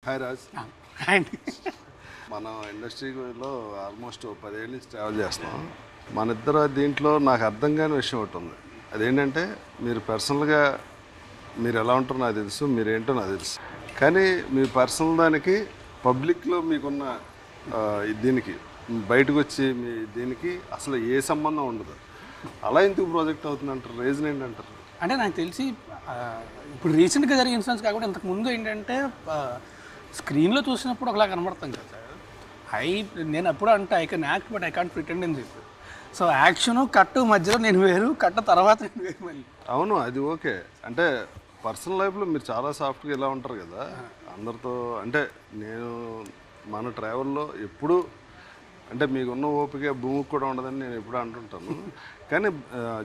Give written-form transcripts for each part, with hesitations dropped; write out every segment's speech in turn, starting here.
Hi Raj. అండి మనం ఇండస్ట్రీలో ఆల్మోస్ట్ 10 ఏళ్ళ నుంచి ట్రావెల్ చేస్తాం. మన ఇద్దరు దీంట్లో నాకు అర్థం కాని విషయం ఒకటి ఉంది. అదేంటంటే మీరు పర్సనల్గా మీరు ఎలా ఉంటారో నాకు తెలుసు, మీరేంటో నాకు తెలుసు. కానీ మీ పర్సనల్ దానికి పబ్లిక్లో మీకున్న దీనికి బయటకు వచ్చి మీ దీనికి అసలు ఏ సంబంధం ఉండదు. అలా ఎందుకు ప్రాజెక్ట్ అవుతుంది అంటారు? రీజన్ ఏంటంటారు? అంటే నాకు తెలిసి ఇప్పుడు రీసెంట్గా జరిగిన ఇన్సిడెంట్స్ కాకుండా ఇంతకుముందు ఏంటంటే స్క్రీన్లో చూసినప్పుడు ఒకలా కనబడతాం కదా. నేను అప్పుడు అంటే I can act but I can't pretend అని చెప్పి. సో యాక్షన్ కట్టు మధ్యలో నేను వేరు, కట్ట తర్వాత నేను వేరు. మళ్ళీ అవును, అది ఓకే. అంటే పర్సనల్ లైఫ్లో మీరు చాలా సాఫ్ట్గా ఇలా ఉంటారు కదా అందరితో. అంటే నేను మన ట్రావెల్లో ఎప్పుడు అంటే మీకున్న ఓపిక భూమికి కూడా ఉండదని నేను ఎప్పుడు అంటుంటాను. కానీ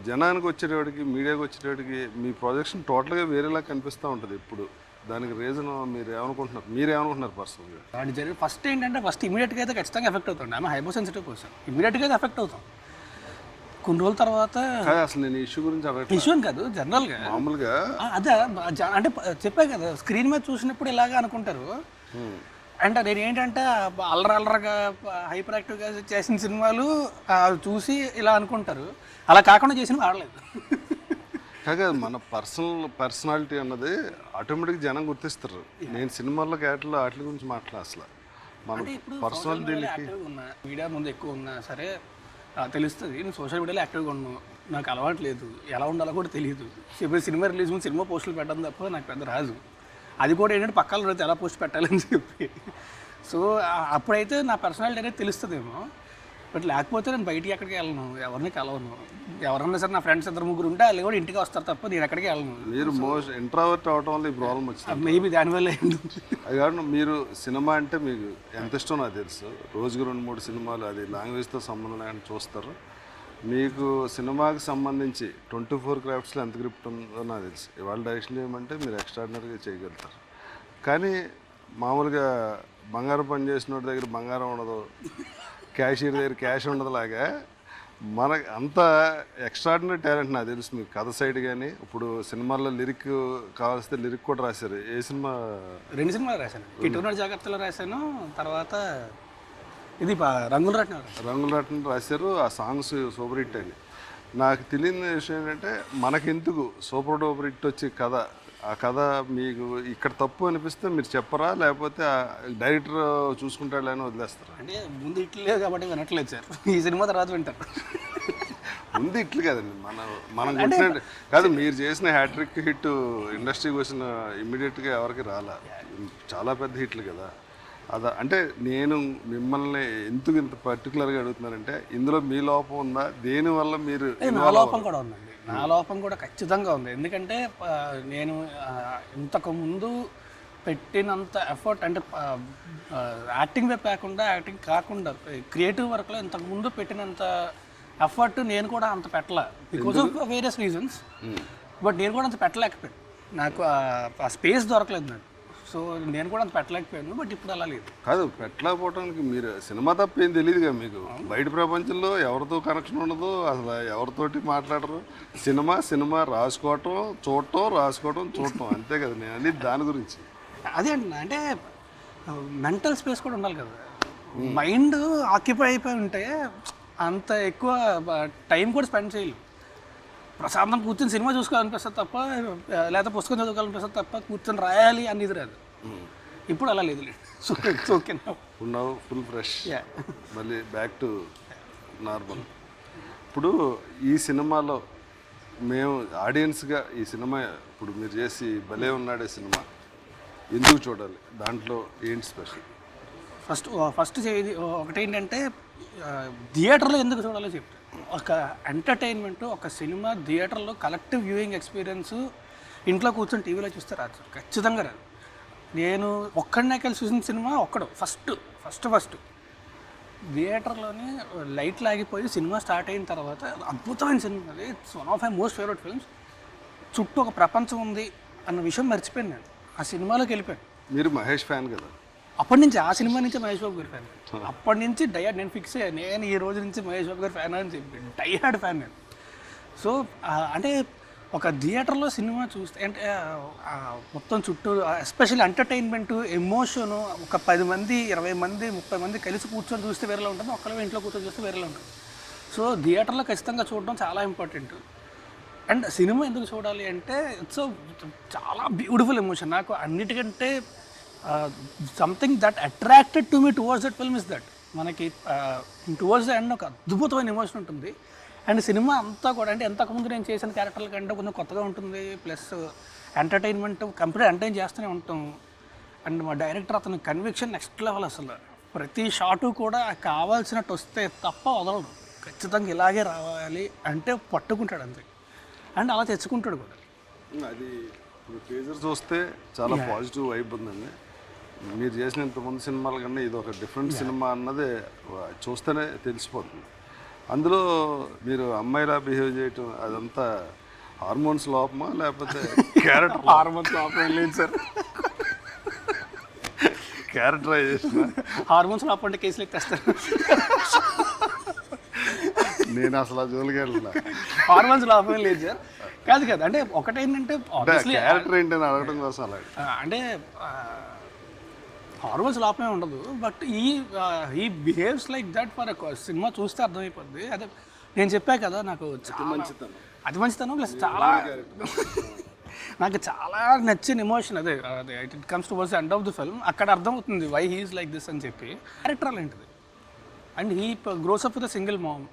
జనానికి వచ్చేటప్పటికి, మీడియాకి వచ్చేటప్పటికి మీ ప్రొజెక్షన్ టోటల్గా వేరేలా కనిపిస్తూ ఉంటుంది ఎప్పుడు. దానికి రీజన్ మీరేమనుకుంటున్నారు పర్సనల్గా? వాటి జరిగి ఫస్ట్ ఏంటంటే ఇమీడియట్గా అయితే ఖచ్చితంగా ఎఫెక్ట్ అవుతుంది. ఆమె హైపో సెన్సిటివ్ పర్సన్, ఇమీడియట్గా అయితే ఎఫెక్ట్ అవుతాం. కొన్ని రోజుల తర్వాత అసలు నేను ఇష్యూ గురించి ఇష్యూ అని కాదు, జనరల్గా మామూలుగా అదే అంటే చెప్పా కదా, స్క్రీన్ మీద చూసినప్పుడు ఇలాగా అనుకుంటారు. అంటే నేను ఏంటంటే అల్లరగా హైపర్ యాక్టివ్గా చేసిన సినిమాలు చూసి ఇలా అనుకుంటారు. అలా కాకుండా చేసినవి ఆడలేదు. కాగా మన పర్సనాలిటీ అన్నది ఆటోమేటిక్గా జనం గుర్తిస్తారు. నేను సినిమాల్లో క్యారెక్టర్లో వాటి గురించి మాట్లాడ అసలు మన పర్సనల్ దీనికి మీడియా ముందు ఎక్కువ ఉన్నా సరే తెలుస్తుంది. నేను సోషల్ మీడియాలో యాక్టివ్గా ఉన్నాను, నాకు అలవాటు లేదు, ఎలా ఉండాలో కూడా తెలియదు. ఇప్పుడు సినిమా రిలీజ్ ముందు సినిమా పోస్టులు పెట్టడం తప్ప నాకు పెద్ద రాదు. అది కూడా ఏంటంటే పక్కన రోజు ఎలా పోస్ట్ పెట్టాలని చెప్పి. సో అప్పుడైతే నా పర్సనాలిటీ అనేది తెలుస్తుందేమో. బట్ లేకపోతే నేను బయటికి ఎక్కడికి వెళ్ళను, ఎవరిని కలవను. ఎవరన్నా సరే నా ఫ్రెండ్స్ 2-3 ఉంటే వాళ్ళు కూడా ఇంటికి వస్తారు తప్ప నేను ఎక్కడికి వెళ్ళను. మీరు మోస్ట్ ఇంట్రావర్ట్ అవడం వల్ల ఈ ప్రాబ్లం వచ్చింది. మేబీ దానివల్ల అది కాదు. మీరు సినిమా అంటే మీకు ఎంత ఇష్టం నాకు తెలుసు. రోజుకు 2-3 సినిమాలు, అది లాంగ్వేజ్తో సంబంధం లేకుండా చూస్తారు. మీకు సినిమాకి సంబంధించి 24 క్రాఫ్ట్స్లో ఎంత గ్రిప్ట్ ఉందో నాకు తెలుసు. ఇవాళ డైరెక్షన్ చేయమంటే మీరు ఎక్స్ట్రాడినరీగా చేయగలుగుతారు. కానీ మామూలుగా బంగారం పని చేసిన వాడి దగ్గర బంగారం ఉండదు, క్యాషియర్ దగ్గర క్యాష్ ఉండదులాగా మనకు అంత ఎక్స్ట్రాడినరీ టాలెంట్ నాకు తెలుసు. మీకు కథ సైడ్ కానీ ఇప్పుడు సినిమాల్లో లిరిక్ కావాల్స్తే లిరిక్ కూడా రాశారు. ఏ సినిమా? 2 సినిమాలు రాశాను. కిట్టునాడు జాగ్రత్తలో రాశాను, తర్వాత ఇది రంగుల రత్నం రాశారు. ఆ సాంగ్స్ సూపర్ హిట్ అని. నాకు తెలియని విషయం ఏంటంటే మనకెందుకు సూపర్ డూపర్ హిట్ వచ్చే కథ, ఆ కథ మీకు ఇక్కడ తప్పు అనిపిస్తే మీరు చెప్పరా, లేకపోతే డైరెక్టర్ చూసుకుంటాడు అని వదిలేస్తారా? అంటే ముందు ఇట్లేదు కాబట్టి వినట్లేదు సార్, ఈ సినిమా తర్వాత వింటారు. ముందు ఇట్లు కదండి మనం కొట్టినట్టు కాదు. మీరు చేసిన హ్యాట్రిక్ హిట్ ఇండస్ట్రీకి వచ్చిన ఇమ్మీడియట్గా ఎవరికి రాలా, చాలా పెద్ద హిట్లు కదా. అంటే నేను మిమ్మల్ని ఎందుకు ఇంత పర్టికులర్గా అడుగుతున్నానంటే ఇందులో మీ లోపం ఉందా, దేనివల్ల మీరు? నా లోపం కూడా ఉందండి, నా లోపం కూడా ఖచ్చితంగా ఉంది. ఎందుకంటే నేను ఇంతకుముందు పెట్టినంత ఎఫర్ట్, అంటే యాక్టింగ్ వైపు కాకుండా క్రియేటివ్ వర్క్లో ఇంతకుముందు పెట్టినంత ఎఫర్ట్ నేను కూడా అంత పెట్టలే, because of various reasons. But నేను కూడా అంత పెట్టలేకపోయాను, నాకు ఆ స్పేస్ దొరకలేదు నాకు. సో నేను కూడా అంత పెట్టలేకపోయాను. బట్ ఇప్పుడు అలా లేదు. కాదు, పెట్టలేకపోవడానికి మీరు సినిమా తప్ప ఏం తెలియదుగా మీకు. బయట ప్రపంచంలో ఎవరితో కనెక్షన్ ఉండదు, అసలు ఎవరితోటి మాట్లాడరు. సినిమా రాసుకోవటం చూడటం అంతే కదా. నేను అనేది దాని గురించి అదే అంటున్నా. అంటే మెంటల్ స్పేస్ కూడా ఉండాలి కదా. మైండ్ ఆక్యుపై అయిపోయి ఉంటే అంత ఎక్కువ టైం కూడా స్పెండ్ చేయలేం. ప్రశాంతం కూర్చొని సినిమా చూసుకోవాలనిపిస్తుంది తప్ప, లేదా పుస్తకం చదువుకోవాలనిపిస్తుంది తప్ప కూర్చొని రాయాలి అనేది రాదు. ఇప్పుడు అలా లేదు. సో ఇట్స్ ఓకే, ఉన్నావు ఫుల్ ఫ్రెష్, మళ్ళీ బ్యాక్ టు నార్మల్. ఇప్పుడు ఈ సినిమాలో మేము ఆడియన్స్గా ఈ సినిమా ఇప్పుడు మీరు చేసి భలే ఉన్నాడే సినిమా ఎందుకు చూడాలి, దాంట్లో ఏంటి స్పెషల్? ఫస్ట్ ఒకటేంటంటే థియేటర్లో ఎందుకు చూడాలో చెప్తాను. ఒక ఎంటర్టైన్మెంట్, ఒక సినిమా థియేటర్లో కలెక్టివ్ వ్యూయింగ్ ఎక్స్పీరియన్స్ ఇంట్లో కూర్చొని టీవీలో చూస్తే రాదు, ఖచ్చితంగా రాదు. నేను ఒక్కడనే కలిసి చూసిన సినిమా ఫస్ట్ థియేటర్లోనే లైట్లు ఆగిపోయి సినిమా స్టార్ట్ అయిన తర్వాత అద్భుతమైన సినిమా, అది it's one of my most favourite films. చుట్టూ ఒక ప్రపంచం ఉంది అన్న విషయం మర్చిపోయాను. నేను ఆ సినిమాలోకి వెళ్ళిపోయాను. మీరు మహేష్ ఫ్యాన్ కదా? అప్పటి నుంచి, ఆ సినిమా నుంచి మహేష్ బాబు గారి ఫ్యాన్. అప్పటి నుంచి నేను ఫిక్స్ అయ్యాను, నేను ఈ రోజు నుంచి మహేష్ బాబు గారి ఫ్యాన్ అని చెప్పి డైహార్డ్ ఫ్యాన్ నేను. సో అంటే ఒక థియేటర్లో సినిమా చూస్తే అంటే మొత్తం చుట్టూ ఎస్పెషల్లీ ఎంటర్టైన్మెంట్ ఎమోషను ఒక 10 మంది 20 మంది 30 మంది కలిసి కూర్చొని చూస్తే వేరేలా ఉంటుంది, ఒక్కళ్ళే ఇంట్లో కూర్చొని చూస్తే వేరేలా ఉంటుంది. సో థియేటర్లో ఖచ్చితంగా చూడడం చాలా ఇంపార్టెంట్. అండ్ సినిమా ఎందుకు చూడాలి అంటే ఇట్స్ చాలా బ్యూటిఫుల్ ఎమోషన్. నాకు అన్నిటికంటే something that attracted to me towards that film is that మనకి టువర్డ్స్ ద ఎండ్ ఒక అద్భుతమైన ఎమోషన్ ఉంటుంది. అండ్ సినిమా అంతా కూడా అంటే ఎంతకుముందు నేను చేసిన క్యారెక్టర్ల కంటే కొంచెం కొత్తగా ఉంటుంది, ప్లస్ ఎంటర్టైన్మెంట్ కంప్లీట్ ఎంటర్టైన్ చేస్తూనే ఉంటాం. అండ్ మా డైరెక్టర్ అతని కన్విక్షన్ నెక్స్ట్ లెవెల్. అసలు ప్రతి షాటు కూడా కావాల్సినట్టు వస్తే తప్ప వదలడు, ఖచ్చితంగా ఇలాగే రావాలి అంటే పట్టుకుంటాడు అంతే. అండ్ అలా తెచ్చుకుంటాడు కూడా. అది ఇప్పుడు టీజర్ చూస్తే చాలా పాజిటివ్ వైబ్ ఉందండి. మీరు చేసిన ఇంతమంది సినిమాల కన్నా ఇది ఒక డిఫరెంట్ సినిమా అన్నది చూస్తేనే తెలిసిపోతుంది. అందులో మీరు అమ్మాయిలా బిహేవ్ చేయటం అదంతా హార్మోన్స్ లోపమా లేకపోతే క్యారెక్టర్? హార్మోన్స్ లోపం లేదు సార్, క్యారెక్టరైజేషన్. హార్మోన్స్ లోపం అంటే కేసులు ఎత్తేస్తారు. నేను అసలు ఆ జోలికి వెళ్ళిన. హార్మోన్స్ లోపం లేదు సార్. కాదు కాదు అంటే ఒకటేంటంటే క్యారెక్టర్ ఏంటని అడగడం కోసం అలా అంటే హార్మోన్స్ లోపమే ఉండదు, బట్ ఈ behaves like that for cinema చూస్తే అర్థమైపోద్ది. అదే నేను చెప్పా కదా, నాకు అతి మంచితనం ప్లస్ చాలా నాకు చాలా నచ్చిన ఎమోషన్ అదే. It comes towards the end of the film. అక్కడ అర్థమవుతుంది వై హీఈస్ లైక్ దిస్ అని చెప్పి. క్యారెక్టర్ అలాంటిది. And he gross up with a single ma'am.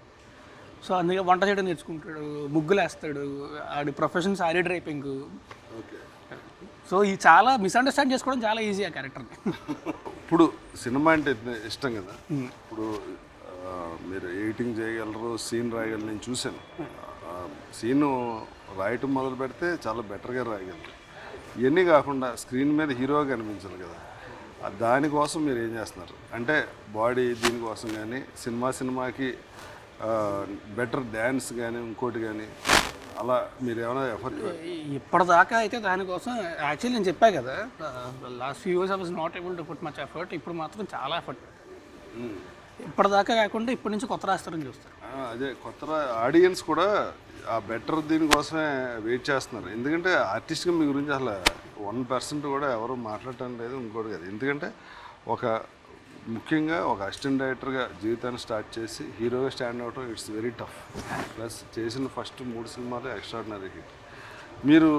So అందుకే వంట చేయడం నేర్చుకుంటాడు, ముగ్గులు వేస్తాడు, ఆడి ప్రొఫెషన్ సారీ డ్రైపింగ్. సో ఈ చాలా మిస్అండర్స్టాండ్ చేసుకోవడం చాలా ఈజీ ఆ క్యారెక్టర్ని. ఇప్పుడు సినిమా అంటే ఇష్టం కదా, ఇప్పుడు మీరు ఎడిటింగ్ చేయగలరు, సీన్ రాయగలరు. నేను చూశాను, సీను రాయటం మొదలు పెడితే చాలా బెటర్గా రాయగలరు. ఇవన్నీ కాకుండా స్క్రీన్ మీద హీరోగా కనిపించాలి కదా, దానికోసం మీరు ఏం చేస్తున్నారు? అంటే బాడీ దీనికోసం కానీ సినిమాకి బెటర్ డ్యాన్స్ కానీ ఇంకోటి కానీ అలా మీరు ఏమైనా ఎఫర్ట్? ఇప్పటిదాకా అయితే దానికోసం యాక్చువల్లీ నేను చెప్పా కదా, last few years I was not able to put much effort. ఇప్పుడు మాత్రం చాలా ఎఫర్ట్. ఇప్పటిదాకా కాకుండా ఇప్పటి నుంచి కొత్త రాస్తారని చూస్తారు. అదే కొత్త ఆడియన్స్ కూడా ఆ బెటర్ దీనికోసమే వెయిట్ చేస్తున్నారు. ఎందుకంటే ఆర్టిస్ట్గా మీ గురించి అసలు 1% కూడా ఎవరు మాట్లాడటం లేదు, ఇంకోటి కదా. ఎందుకంటే ముఖ్యంగా ఒక అసిస్టెంట్ డైరెక్టర్గా జీవితాన్ని స్టార్ట్ చేసి హీరోగా స్టాండ్ అవటం ఇట్స్ వెరీ టఫ్. ప్లస్ చేసిన ఫస్ట్ 3 సినిమాలు ఎక్స్ట్రాడినరీ హిట్. మీరు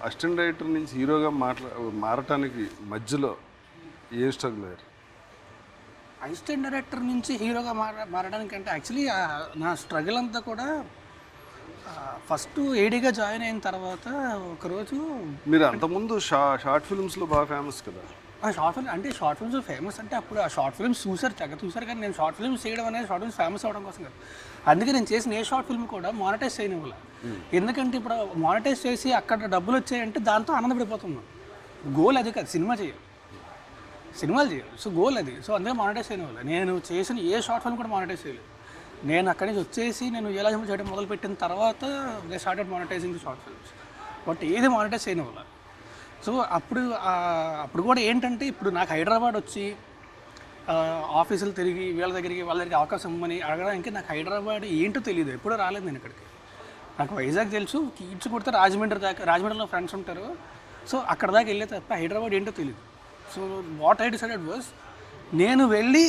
అసిస్టెంట్ డైరెక్టర్ నుంచి హీరోగా మారటానికి మధ్యలో ఏం స్ట్రగుల్ అయ్యారు? అసిస్టెంట్ డైరెక్టర్ నుంచి హీరోగా మారడానికి అంటే యాక్చువల్లీ నా స్ట్రగుల్ అంతా కూడా ఫస్ట్ ఏడీగా జాయిన్ అయిన తర్వాత ఒకరోజు. మీరు అంతకుముందు షార్ట్ ఫిల్మ్స్లో బాగా ఫేమస్ కదా. షార్ట్ ఫిల్మ్స్ ఫేమస్ అంటే అప్పుడు ఆ షార్ట్ ఫిల్మ్స్ చూసారు కానీ నేను షార్ట్ ఫిల్మ్స్ చేయడం అనేది షార్ట్ ఫిల్మ్స్ ఫేమస్ అవ్వడం కోసం కాదు. అందుకే నేను చేసిన ఏ షార్ట్ ఫిల్మ్ కూడా మానిటైజ్ చేయనివ్వాలి. ఎందుకంటే ఇప్పుడు మానిటైజ్ చేసి అక్కడ డబ్బులు వచ్చాయంటే దాంతో ఆనందపడిపోతున్నాం. గోల్ అది కాదు, సినిమాలు చేయాలి. సో గోల్ అది. సో అందుకే మానిటైజ్ చేయనివ్వాలి. నేను చేసిన ఏ షార్ట్ ఫిల్మ్ కూడా మానిటైజ్ చేయలేదు. నేను అక్కడి నుంచి వచ్చేసి నేను ఎలా చేయడం మొదలుపెట్టిన తర్వాత they started monetising the short films. But ఏది మానిటైజ్ చేయనివ్వాలి. సో అప్పుడు కూడా ఏంటంటే ఇప్పుడు నాకు హైదరాబాద్ వచ్చి ఆఫీసులు తిరిగి వాళ్ళ దగ్గరికి అవకాశం ఇవ్వమని అడగడానికి నాకు హైదరాబాద్ ఏంటో తెలియదు. ఎప్పుడూ రాలేదు నేను ఇక్కడికి. నాకు వైజాగ్ తెలుసు, కీడ్స్ కొడితే రాజమండ్రిలో ఫ్రెండ్స్ ఉంటారు. సో అక్కడ దాకా వెళ్ళే తప్ప హైదరాబాద్ ఏంటో తెలియదు. So what I decided was, నేను వెళ్ళి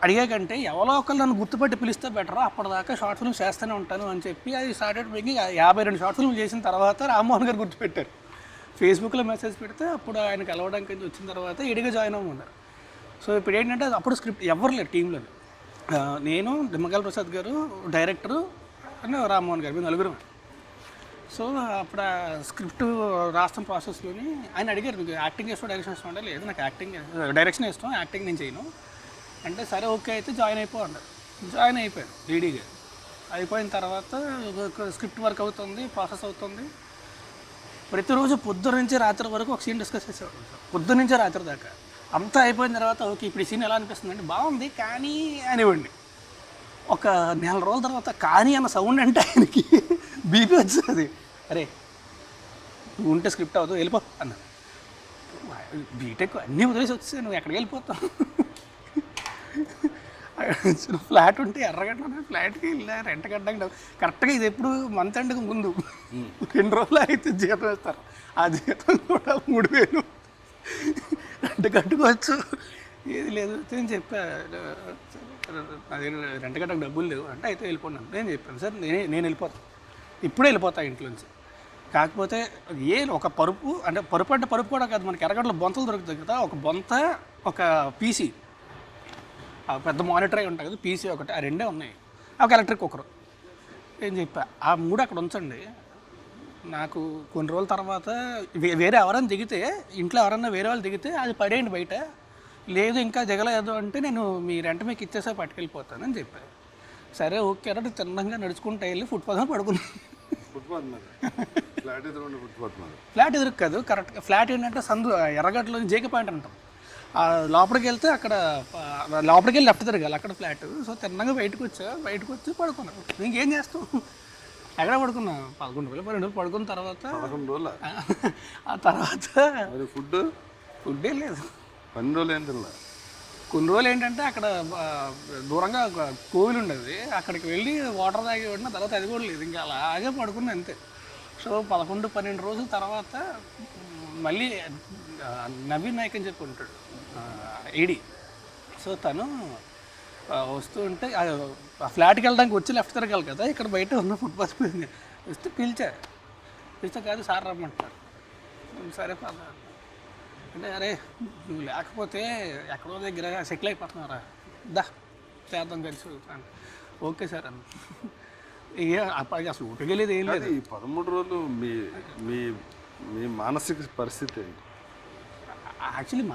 అడిగే కంటే ఎవరో ఒకళ్ళు నన్ను గుర్తుపట్టి పిలిస్తే బెటర్, అప్పటిదాకా షార్ట్ ఫిల్మ్స్ చేస్తూనే ఉంటాను అని చెప్పి అది స్టార్టెడ్ మేకింగ్. 52 షార్ట్ ఫిల్మ్ చేసిన తర్వాత రామ్మోహన్ గారు గుర్తుపెట్టారు. ఫేస్బుక్లో మెసేజ్ పెడితే అప్పుడు ఆయన కలవడానికి వచ్చిన తర్వాత ఎడిగా జాయిన్ అవ్వమన్నారు. సో ఇప్పుడు ఏంటంటే అప్పుడు స్క్రిప్ట్ ఎవరు లేరు టీంలో. నేను, నిమ్మగల్ ప్రసాద్ గారు, డైరెక్టరు అని రామ్మోహన్ గారు, మేము 4. సో అప్పుడు ఆ స్క్రిప్ట్ రాష్ట్రం ప్రాసెస్లోని ఆయన అడిగారు, మీకు యాక్టింగ్ చేస్తూ డైరెక్షన్ ఇష్టం అంటే, లేదు నాకు డైరెక్షన్ ఇష్టం, యాక్టింగ్ నేను చేయను అంటే, సరే ఓకే అయితే జాయిన్ అయిపో అన్నారు. జాయిన్ అయిపోయాను రెడీగా. అయిపోయిన తర్వాత స్క్రిప్ట్ వర్క్ అవుతుంది, ప్రాసెస్ అవుతుంది. ప్రతిరోజు పొద్దున్న నుంచి రాత్రి వరకు ఒక సీన్ డిస్కస్ చేసేవాడు. పొద్దున్న నుంచి రాత్రి దాకా అంతా అయిపోయిన తర్వాత ఓకే ఇప్పుడు ఈ సీన్ ఎలా అనిపిస్తుంది అంటే, బాగుంది కానీ అనివ్వండి. ఒక 4 రోజుల తర్వాత కానీ అన్న సౌండ్ అంటే ఆయనకి బీపీ వచ్చేది. అరే నువ్వు ఉంటే స్క్రిప్ట్ అవ్వదు, వెళ్ళిపో అన్న. బీటెక్ అన్నీ వదిలేసి వచ్చేసి నువ్వు ఎక్కడికి వెళ్ళిపోతావు? ఫ్లాట్ ఉంటే ఎర్రగడ్డ ఫ్లాట్కి వెళ్ళా, రెంట్ కట్టడానికి కరెక్ట్గా ఇది ఎప్పుడు మంత్ ఎండ్కి ముందు 2 రోజులు అయితే జీతం ఇస్తారు. ఆ జీతం కూడా 3000 రెంట్ కట్టుకోవచ్చు. ఏది లేదు నేను చెప్పా, అది రెంట్ కట్టకు డబ్బులు లేవు అంటే అయితే వెళ్ళిపోన్నాను. నేను చెప్పాను సార్ నేను వెళ్ళిపోతాను, ఇప్పుడే వెళ్ళిపోతా ఇంట్లోంచి. కాకపోతే ఒక పరుపు అంటే పరుపు కూడా కాదు, మనకి ఎర్రగడ్డలో బొంతలు దొరుకుతాయి కదా, ఒక బొంత ఒక పీసీ, పెద్ద మానిటర్ ఉంటాయి కదా పీసీ ఒకటి, ఆ రెండే ఉన్నాయి, ఒక ఎలక్ట్రిక్ కుక్కర్. ఏం చెప్పా ఆ 3 అక్కడ ఉంచండి, నాకు కొన్ని రోజుల తర్వాత వేరే ఎవరైనా దిగితే, ఇంట్లో ఎవరైనా వేరే వాళ్ళు దిగితే అది పడేయండి బయట, లేదు ఇంకా దిగలేదు అంటే నేను మీ రెంట్ మీకు ఇచ్చేసా పట్టుకెళ్ళిపోతానని చెప్పాను. సరే ఓకే అంటే తిన్నంగా నడుచుకుంటూ వెళ్ళి ఫుట్పాత్ మీద పడుకున్నాను. ఫుట్పాత్ మీద ఫ్లాట్ ఎదురు ఫుట్పాత్ మీద ఫ్లాట్ ఎదురు కాదు, కరెక్ట్గా ఫ్లాట్ ఏంటంటే సందు ఎర్రగడ్డలో జేకే పాయింట్ అంటాం, లోపలికి వెళ్తే అక్కడ లోపలికి వెళ్ళి లెఫ్ట్ తిరగాలి, అక్కడ ఫ్లాట్. సో తిన్నగా బయటకు వచ్చి పడుకున్నాను. ఇంకేం చేస్తాం, ఎక్కడ పడుకున్నా 11 రోజులు 12 రోజులు పడుకున్న తర్వాత 11 రోజులు ఆ తర్వాత ఫుడ్ ఏం లేదు. 12 రోజులు ఏం తినలే. కొన్ని రోజులు ఏంటంటే అక్కడ దూరంగా ఒక కోవిల్ ఉండేది, అక్కడికి వెళ్ళి వాటర్ తాగి పడిన తర్వాత అది కూడా లేదు, ఇంకా అలాగే పడుకున్నా అంతే. సో 11-12 రోజుల తర్వాత మళ్ళీ నవీన్ నాయక్ అని చెప్పి ఉంటాడు ఏడి. సో తను వస్తూ ఉంటే ఆ ఫ్లాట్కి వెళ్ళడానికి వచ్చి లెఫ్ట్ తిరగాలి కదా, ఇక్కడ బయట ఉన్న ఫుట్పాత్ మీద వస్తే పిలిస్తే కాదు సార్ రమ్మంటారు. సరే పద అంటే, అరే నువ్వు లేకపోతే ఎక్కడో దగ్గర సెటిల్ అయిపోతున్నారా, దా చేద్దాం కలిసి అంటే ఓకే సార్ అన్న. అప్పటికి అసలు ఊటకెళ్ళేది ఏం లేదు. ఈ 13 రోజులు మీ మీ మీ మానసిక పరిస్థితి ఏంటి? యాక్చువల్లీ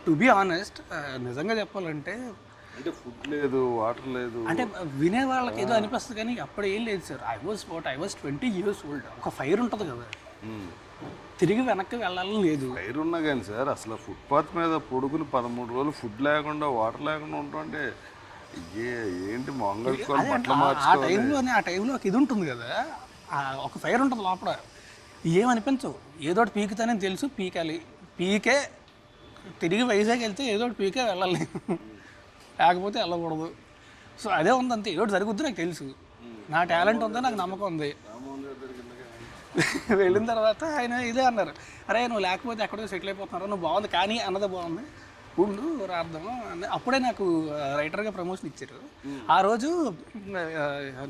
టు బీ ఆనెస్ట్, నిజంగా చెప్పాలంటే అంటే ఫుడ్ లేదు, వాటర్ లేదు, అంటే వినే వాళ్ళకి ఏదో అనిపిస్తుంది కానీ అప్పుడు ఏం లేదు sir. I was 20 years old. ఒక ఫైర్ ఉంటుంది కదా, తిరిగి వెనక్కి వెళ్ళాలని లేదు. ఫైర్ ఉన్నా కానీ సార్ అసలు ఫుట్పాత్ మీద పొడుగుని 13 రోజులు ఫుడ్ లేకుండా వాటర్ లేకుండా ఉంటుంటే ఏంటి ఆ టైంలో ఒక ఇది ఉంటుంది కదా, ఒక ఫైర్ ఉంటుంది లోపల, ఏమనిపించవు, ఏదో ఒకటి పీకుతానని తెలుసు, పీకే తిరిగి వైజాగ్ వెళ్తే ఏదో ఒకటి పీకే వెళ్ళాలి, లేకపోతే వెళ్ళకూడదు. సో అదే ఉంది అంతే, ఏదో జరుగుద్ది నాకు తెలుసు, నా టాలెంట్ ఉందని నాకు నమ్మకం ఉంది. వెళ్ళిన తర్వాత ఆయన ఇదే అన్నారు, అరే నువ్వు లేకపోతే ఎక్కడో సెటిల్ అయిపోతున్నారు, నువ్వు బాగుంది కానీ అన్నది బాగుంది, ఉండు రాద్దాము. అప్పుడే నాకు రైటర్గా ప్రమోషన్ ఇచ్చారు. ఆ రోజు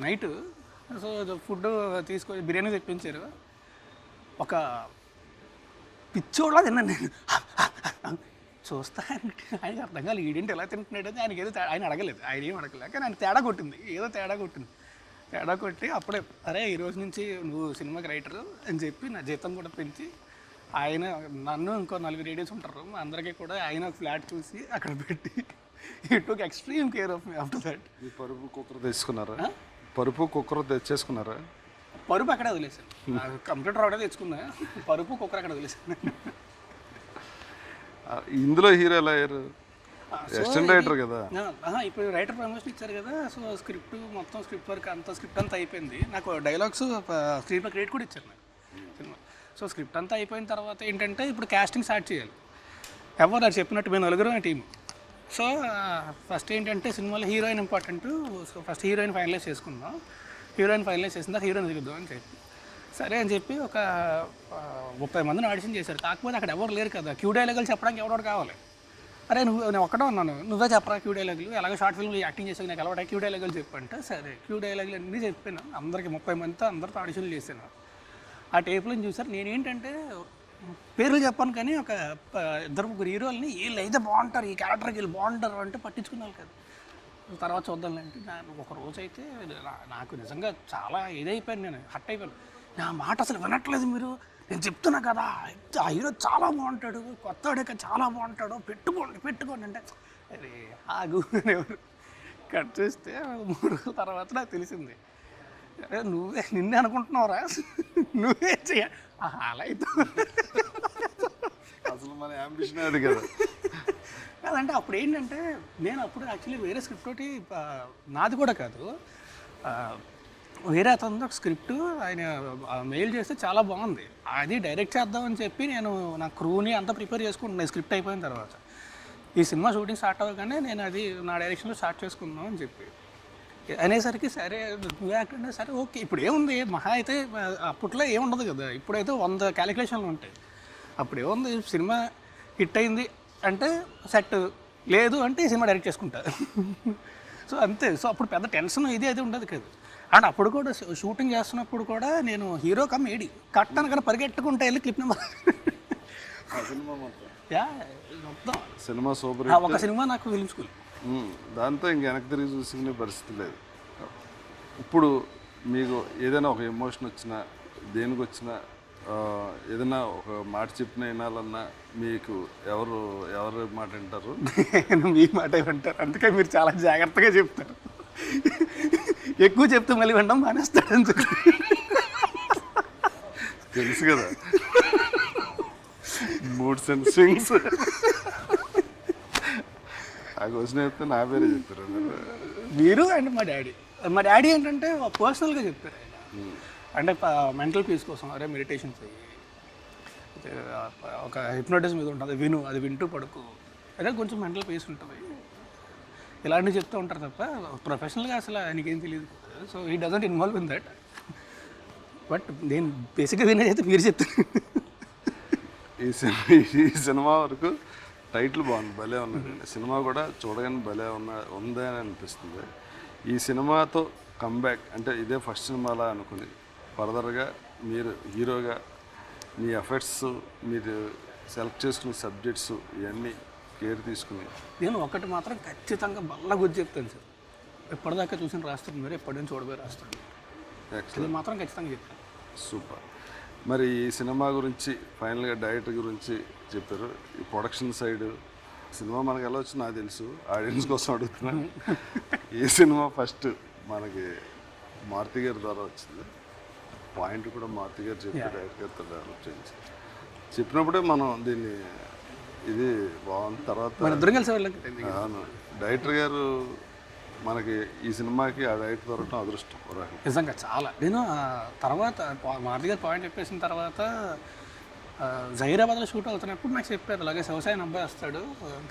నైట్ సో ఫుడ్ తీసుకొని బిర్యానీ తెప్పించారు. ఒక పిచ్చోడ్లా తిన్నాను నేను. చూస్తా ఆయనకి అర్థం కాదు ఈడేంటి ఎలా తింటున్నాడు అని. ఆయనకి ఏదో ఆయన అడగలేదు, ఆయన ఏం అడగలేదు, కానీ ఆయన తేడా కొట్టింది, ఏదో తేడా కొట్టి అప్పుడే అరే ఈరోజు నుంచి నువ్వు సినిమాకి రైటర్ అని చెప్పి నా జీతం కూడా పెంచి, ఆయన నన్ను ఇంకో 4 లేడీస్ ఉంటారు అందరికీ కూడా ఆయన ఫ్లాట్ చూసి అక్కడ పెట్టి he took extreme care of me after that. పరుపు కుక్కర్ తెచ్చుకున్నారా? పరుపు కుక్కర్ తెచ్చేసుకున్నారా? పరుపు అక్కడే వదిలేసాను, కంప్యూటర్ ఒకటే తెచ్చుకున్నా, పరుపు కుక్కర్ అక్కడ వదిలేసాను. ఇందులో హీరో ఎలా అయ్యారు? అసిస్టెంట్ రైటర్ కదా. ఇప్పుడు రైటర్ ప్రమోషన్ ఇచ్చారు కదా, సో స్క్రిప్ట్ మొత్తం స్క్రిప్ట్ వర్క్ స్క్రిప్ట్ అంతా అయిపోయింది. నాకు డైలాగ్స్ స్క్రీన్ పై క్రెడిట్ కూడా ఇచ్చారు నాకు సినిమా. సో స్క్రిప్ట్ అంతా అయిపోయిన తర్వాత ఏంటంటే ఇప్పుడు కాస్టింగ్ స్టార్ట్ చేయాలి. ఎవరు అది చెప్పినట్టు మేము 9 టీం. సో ఫస్ట్ ఏంటంటే సినిమాలో heroine important, so first heroine finalise చేసుకుందాం, హీరోయిన్ ఫైనలైజ్ చేసిన తర్వాత హీరోయిన్ దిగుద్దాం అని చెప్పి సరే అని చెప్పి ఒక 30 మందిని ఆడిషన్ చేశారు. కాకపోతే అక్కడ ఎవరు లేరు కదా, క్యూ డైలాగులు చెప్పడానికి ఎవడో కావాలి. అరే నేను ఒక్కడే ఉన్నాను, నువ్వే చెప్పరా క్యూ డైలాగులు, ఎలాగో షార్ట్ ఫిల్మ్లో యాక్టింగ్ చేసావు, నాకు అలవాటు క్యూ డైలాగులు చెప్పంటే సరే క్యూ డైలాగులు అన్నీ చెప్పాను. అందరికి 30 మందితో అందరితో ఆడిషన్లు చేశాను. ఆ టేప్లో చూసారు. నేనేంటంటే పేర్లు చెప్పాను కానీ ఒక 2-3 హీరోల్ని వీళ్ళు అయితే బాగుంటారు, ఈ క్యారెక్టర్కి వీళ్ళు బాగుంటారు అంటే పట్టించుకున్నారు కదా. తర్వాత చూద్దాంలేంటే ఒక రోజు అయితే నాకు నిజంగా చాలా ఇదైపోయాను, నేను హట్ అయిపోయాను. నా మాట అసలు వినట్లేదు మీరు, నేను చెప్తున్నా కదా ఆ హీరో చాలా బాగుంటాడు, కొత్తవాడే చాలా బాగుంటాడు, పెట్టుకోండి అంటే అరే ఆగు ఎవరు కట్ చేస్తే 3 రోజుల తర్వాత నాకు తెలిసింది, అరే నిన్నే అనుకుంటున్నావురా, నువ్వే చెయ్య అలా అయితే అసలు మన యాంబిషన్ అది కదా. కాదంటే అప్పుడు ఏంటంటే నేను అప్పుడు యాక్చువల్లీ వేరే స్క్రిప్ట్ తోటి, నాది కూడా కాదు, వేరే అతను ఒక స్క్రిప్ట్ ఆయన మెయిల్ చేస్తే చాలా బాగుంది, అది డైరెక్ట్ చేద్దామని చెప్పి నేను నా క్రూని అంతా ప్రిపేర్ చేసుకుంటున్నాను స్క్రిప్ట్ అయిపోయిన తర్వాత. ఈ సినిమా షూటింగ్ స్టార్ట్ అవ్వగానే నేను అది నా డైరెక్షన్లో స్టార్ట్ చేసుకుందాం అని చెప్పి అనేసరికి సరే నువ్వు యాక్టర్ అంటే సరే ఓకే. ఇప్పుడు ఏముంది మహా అయితే అప్పట్లో ఏముండదు కదా, ఇప్పుడైతే 100 క్యాలిక్యులేషన్లు ఉంటాయి. అప్పుడు ఏముంది, సినిమా హిట్ అయింది అంటే సెట్, లేదు అంటే ఈ సినిమా డైరెక్ట్ చేసుకుంటా. సో అంతే. సో అప్పుడు పెద్ద టెన్షన్ ఇది అయితే ఉండదు కదా. అండ్ అప్పుడు కూడా షూటింగ్ చేస్తున్నప్పుడు కూడా నేను హీరో కమ్ ఏడి కట్టాను కానీ పరిగెట్టుకుంటా వెళ్ళి క్లిప్ నెంబర్ సినిమా మొత్తం యా మొత్తం సినిమా సూపర్ ఒక సినిమా నాకు ఫిలిం స్కూల్. దాంతో ఇంక వెనక్కి తిరిగి చూసుకునే పరిస్థితి లేదు. ఇప్పుడు మీకు ఏదైనా ఒక ఎమోషన్ వచ్చినా దేనికి వచ్చినా ఏదైనా ఒక మాట చెప్పినా వినాలన్నా మీకు ఎవరు మాట వింటారు? మీ మాట వింటారు, అందుకే మీరు చాలా జాగ్రత్తగా చెప్తారు. ఎక్కువ చెప్తే మళ్ళీ వినడం మానేస్తాడని తెలుసు కదా, 3 సెన్సింగ్స్. ఆ క్వశ్చన్ చెప్తే నా పేరే చెప్తారు మీరు. అండ్ మా డాడీ ఏంటంటే పర్సనల్గా చెప్తారు ఆయన. అంటే మెంటల్ పీస్ కోసం అరే మెడిటేషన్ చెయ్యి, ఒక హిప్నోటిజం మీద ఉంటుంది విను, అది వింటూ పడుకో, అదే కొంచెం మెంటల్ పీస్ ఉంటుంది, ఇలాంటివి చెప్తూ ఉంటారు తప్ప ప్రొఫెషనల్గా అసలు ఆయనకేం తెలియదు. So he doesn't involve in that. But నేను బేసిక్గా వినేది అయితే మీరు చెప్తాను. ఈ సినిమా వరకు టైటిల్ బాగుంది, భలే ఉన్నదండి. సినిమా కూడా చూడగానే భలే ఉంది అని అనిపిస్తుంది. ఈ సినిమాతో కమ్బ్యాక్ అంటే ఇదే ఫస్ట్ సినిమాలా అనుకుని ఫర్దర్గా మీరు హీరోగా మీ ఎఫర్ట్స్, మీరు సెలెక్ట్ చేసుకునే సబ్జెక్ట్స్ ఇవన్నీ కేర్ తీసుకుని. నేను ఒకటి మాత్రం ఖచ్చితంగా బల్ల గురించి చెప్తాను సార్, ఎప్పటిదాకా చూసిన రాస్తాను మీరు, ఎప్పటి నుంచి చూడబోయి రాస్తాను, ఇది మాత్రం ఖచ్చితంగా చెప్తాను. సూపర్. మరి ఈ సినిమా గురించి ఫైనల్గా డైరెక్టర్ గురించి చెప్పారు. ఈ ప్రొడక్షన్ సైడ్ సినిమా మనకు ఎలా వచ్చిందో నాకు తెలుసు, ఆడియన్స్ కోసం అడుగుతున్నాను. ఈ సినిమా ఫస్ట్ మనకి మారుతి గారి ద్వారా వచ్చింది, పాయింట్ కూడా మారుతి గారు చెప్పి డైరెక్టర్ గారితో డెవలప్ చేయించి చెప్పినప్పుడే మనం దీన్ని ఇది బాగుంది. తర్వాత అవును, డైరెక్టర్ గారు మనకి ఈ సినిమాకి ఆ డైరెక్టర్ దొరకడం అదృష్టం నిజంగా చాలా. నేను తర్వాత మారుతి గారు పాయింట్ చెప్పేసిన తర్వాత జహీరాబాద్లో షూట్ అవుతున్నప్పుడు నాకు చెప్పారు, అలాగే వ్యవసాయం అబ్బాయి వస్తాడు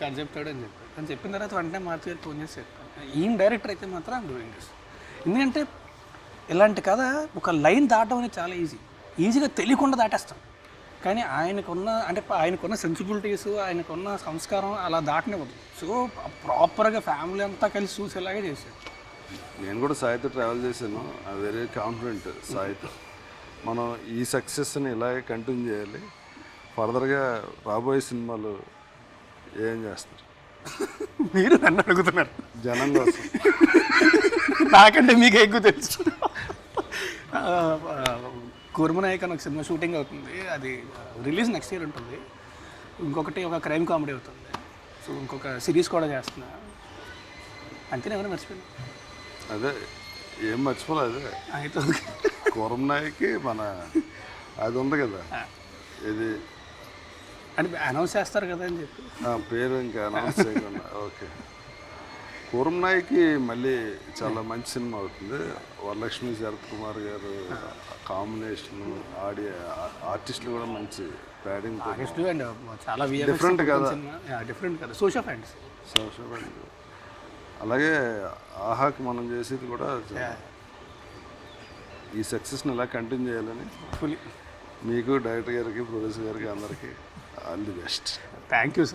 కథ చెప్తాడు అని చెప్పాడు. అని చెప్పిన తర్వాత వెంటనే మారుతి గారు ఫోన్ చేసి చెప్పాను, ఈయన డైరెక్టర్ అయితే మాత్రం డూయింగ్ దిస్. ఎందుకంటే ఇలాంటి కథ ఒక లైన్ దాటం అనేది చాలా ఈజీగా తెలియకుండా దాటేస్తాం. కానీ ఆయనకున్న సెన్సిబిలిటీస్, ఆయనకున్న సంస్కారం అలా దాటనివ్వదు. సో ప్రాపర్గా ఫ్యామిలీ అంతా కలిసి చూసేలాగే చేశారు. నేను కూడా సాయితో ట్రావెల్ చేశాను, ఐ వెరీ కాన్ఫిడెంట్ సాయితో. మనం ఈ సక్సెస్ని ఇలాగే కంటిన్యూ చేయాలి. ఫర్దర్గా రాబోయే సినిమాలు ఏం చేస్తారు? మీరు నన్ను అడుగుతున్నారు జనం కోసం. నాకంటే మీకు ఎక్కువ తెలుసు. కుర్మనాయక్ అని ఒక సినిమా షూటింగ్ అవుతుంది, అది రిలీజ్ నెక్స్ట్ ఇయర్ ఉంటుంది. ఇంకొకటి ఒక క్రైమ్ కామెడీ అవుతుంది. సో ఇంకొక సిరీస్ కూడా చేస్తున్నా. అంతేనే ఏమైనా మర్చిపోయాను? అదే ఏం మర్చిపోలేదు. అయితే కుర్మనాయక్కి మన అది ఉంది కదా, ఇది అంటే అనౌన్స్ చేస్తారు కదా అని చెప్పి పేరు ఇంకా అనౌన్స్ చేయకుండా. ఓకే, కుర్మనాయక్కి మళ్ళీ చాలా మంచి సినిమా అవుతుంది. వరలక్ష్మి, శరత్ కుమార్ గారు కాంబినేషన్, ఆర్టిస్టులు కూడా మంచి ప్యాడింగ్, అండ్ చాలా డిఫరెంట్ కదా, డిఫరెంట్ కదా, సోషల్ ఫ్యాండ్స్. అలాగే ఆహాకి మనం చేసేది కూడా ఈ సక్సెస్ని ఇలా కంటిన్యూ చేయాలని ఫుల్లీ మీకు, డైరెక్టర్ గారికి, ప్రొడ్యూసర్ గారికి అందరికీ all the best. Thank you sir.